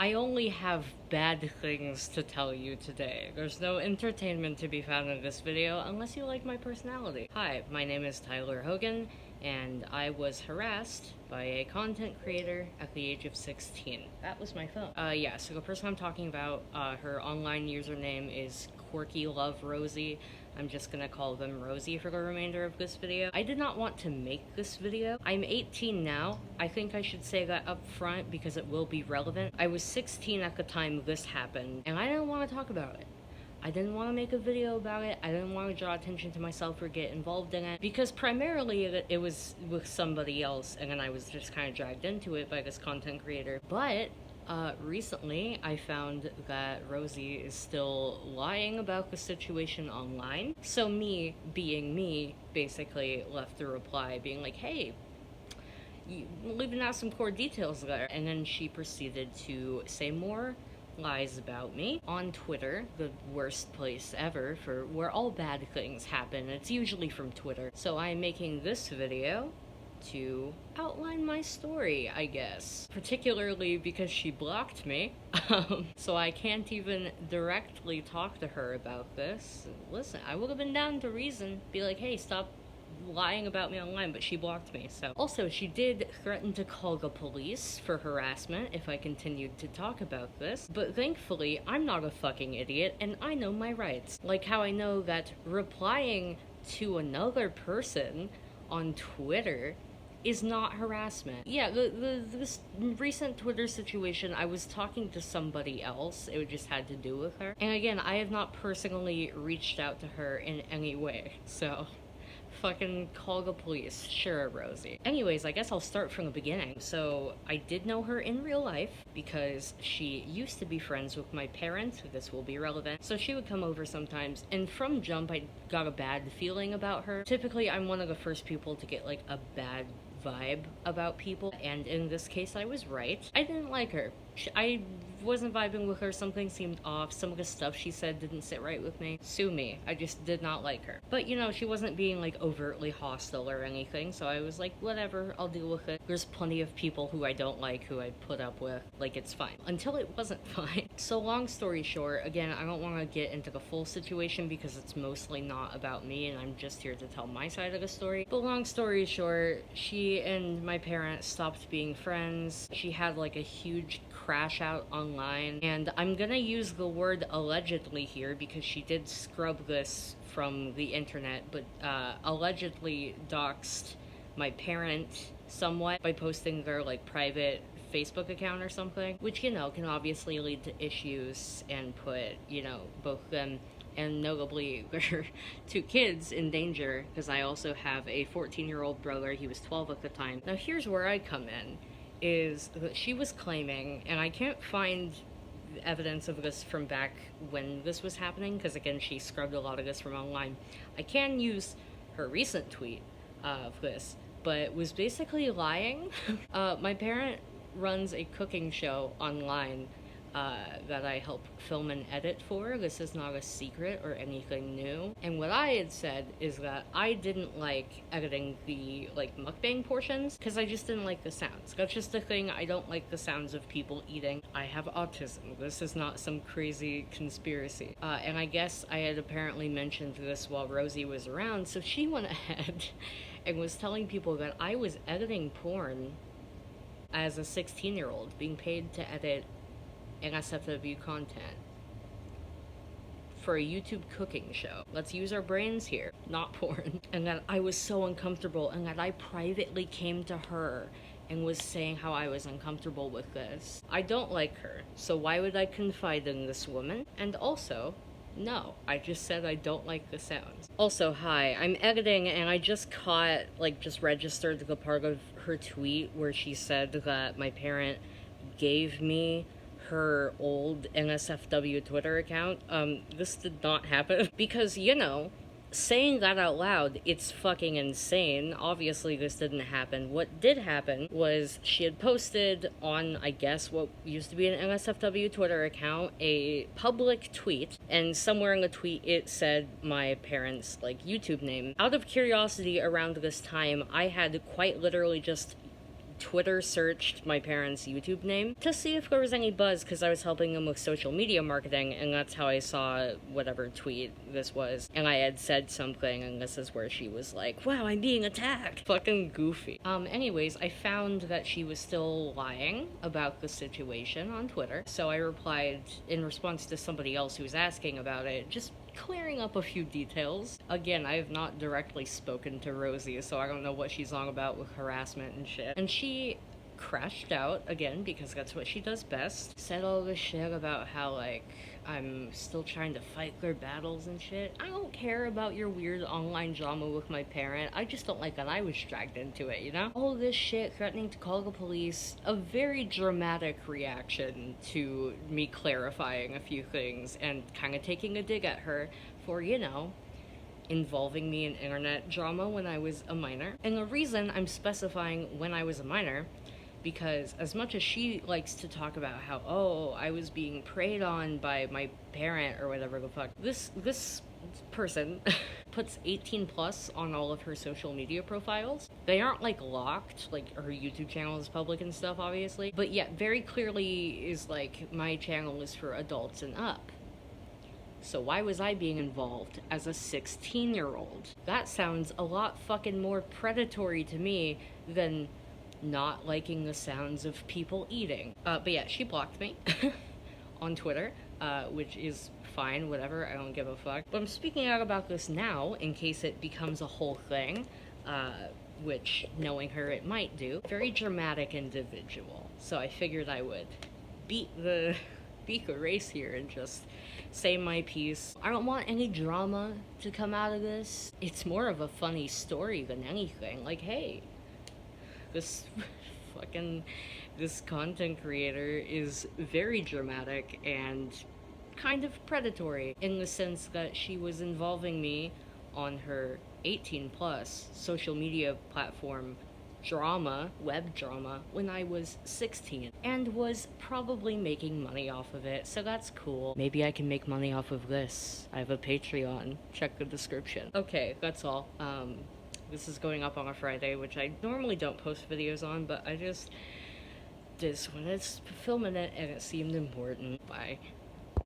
I only have bad things to tell you today. There's no entertainment to be found in this video unless you like my personality. Hi, my name is Tyler Hogan, and I was harassed by a content creator at the age of 16. That was my phone. Yeah, so the person I'm talking about, her online username is Quirkyloverosee. I'm just gonna call them Rosie for the remainder of this video. I did not want to make this video. I'm 18 now. I think I should say that up front because it will be relevant. I was 16 at the time this happened, and I didn't want to talk about it. I didn't want to make a video about it. I didn't want to draw attention to myself or get involved in it because primarily it was with somebody else, and then I was just kind of dragged into it by this content creator. But recently I found that Rosie is still lying about the situation online. So me, being me, basically left a reply being like, hey, you leaving out some core details there. And then she proceeded to say more lies about me on Twitter, the worst place ever for where all bad things happen. It's usually from Twitter. So I'm making this video to outline my story, I guess. Particularly because she blocked me, so I can't even directly talk to her about this. Listen, I would have been down to reason, be like, hey, stop lying about me online, but she blocked me. So also, she did threaten to call the police for harassment if I continued to talk about this, but thankfully I'm not a fucking idiot and I know my rights. Like how I know that replying to another person on Twitter is not harassment. Yeah, this recent Twitter situation, I was talking to somebody else. It just had to do with her. And again, I have not personally reached out to her in any way, so fucking call the police. Sure, Rosie. Anyways, I guess I'll start from the beginning. So I did know her in real life because she used to be friends with my parents. This will be relevant. So she would come over sometimes, and from jump I got a bad feeling about her. Typically I'm one of the first people to get like a bad vibe about people, and in this case I was right. I didn't like her. I wasn't vibing with her. Something seemed off. Some of the stuff she said didn't sit right with me. Sue me. I just did not like her. But you know, she wasn't being like overtly hostile or anything, so I was like, whatever, I'll deal with it. There's plenty of people who I don't like who I put up with. Like, it's fine. Until it wasn't fine. So long story short, again, I don't want to get into the full situation because it's mostly not about me and I'm just here to tell my side of the story. But long story short, she and my parents stopped being friends. She had like a huge crash out online, and I'm gonna use the word allegedly here because she did scrub this from the internet, but allegedly doxed my parent somewhat by posting their like private Facebook account or something, which, you know, can obviously lead to issues and put, you know, both them and notably their two kids in danger, because I also have a 14-year-old brother. He was 12 at the time. Now here's where I come in, is that she was claiming, and I can't find evidence of this from back when this was happening, because again, she scrubbed a lot of this from online. I can use her recent tweet of this, but was basically lying. My parent runs a cooking show online that I help film and edit for. This is not a secret or anything new. And what I had said is that I didn't like editing the like mukbang portions because I just didn't like the sounds. That's just the thing. I don't like the sounds of people eating. I have autism. This is not some crazy conspiracy. And I guess I had apparently mentioned this while Rosie was around, so she went ahead and was telling people that I was editing porn as a 16-year-old, being paid to edit NSFW content for a YouTube cooking show. Let's use our brains here, not porn. And that I was so uncomfortable, and that I privately came to her and was saying how I was uncomfortable with this. I don't like her, so why would I confide in this woman? And also, no, I just said I don't like the sounds. Also, hi, I'm editing and I just caught, like, just registered the part of her tweet where she said that my parent gave me her old NSFW Twitter account. This did not happen because, you know, saying that out loud, it's fucking insane. Obviously this didn't happen. What did happen was she had posted on, I guess, what used to be an NSFW Twitter account, a public tweet, and somewhere in the tweet it said my parents' like YouTube name. Out of curiosity around this time, I had quite literally just Twitter searched my parents' YouTube name to see if there was any buzz, because I was helping them with social media marketing, and that's how I saw whatever tweet this was. And I had said something, and this is where she was like, wow, I'm being attacked. Fucking goofy. Anyways, I found that she was still lying about the situation on Twitter, so I replied in response to somebody else who was asking about it, just clearing up a few details. Again, I have not directly spoken to Rosie, so I don't know what she's on about with harassment and shit. And she crashed out again, because that's what she does best. Said all this shit about how, like, I'm still trying to fight their battles and shit. I don't care about your weird online drama with my parent. I just don't like that I was dragged into it, you know? All this shit, threatening to call the police. A very dramatic reaction to me clarifying a few things and kind of taking a dig at her for, you know, involving me in internet drama when I was a minor. And the reason I'm specifying when I was a minor, because as much as she likes to talk about how, oh, I was being preyed on by my parent or whatever the fuck, this person puts 18 plus on all of her social media profiles. They aren't like locked, like her YouTube channel is public and stuff, obviously, but yet very clearly is like, my channel is for adults and up. So why was I being involved as a 16-year-old? That sounds a lot fucking more predatory to me than not liking the sounds of people eating. But yeah, she blocked me on Twitter, which is fine, whatever, I don't give a fuck. But I'm speaking out about this now in case it becomes a whole thing, which, knowing her, it might do. Very dramatic individual. So I figured I would beat the race here and just say my piece. I don't want any drama to come out of this. It's more of a funny story than anything. Like, hey, this content creator is very dramatic and kind of predatory in the sense that she was involving me on her 18 plus social media platform drama, web drama, when I was 16 and was probably making money off of it, so that's cool. Maybe I can make money off of this. I have a Patreon, check the description. Okay, that's all. This is going up on a Friday, which I normally don't post videos on, but I just did when it's filming it and it seemed important. Bye.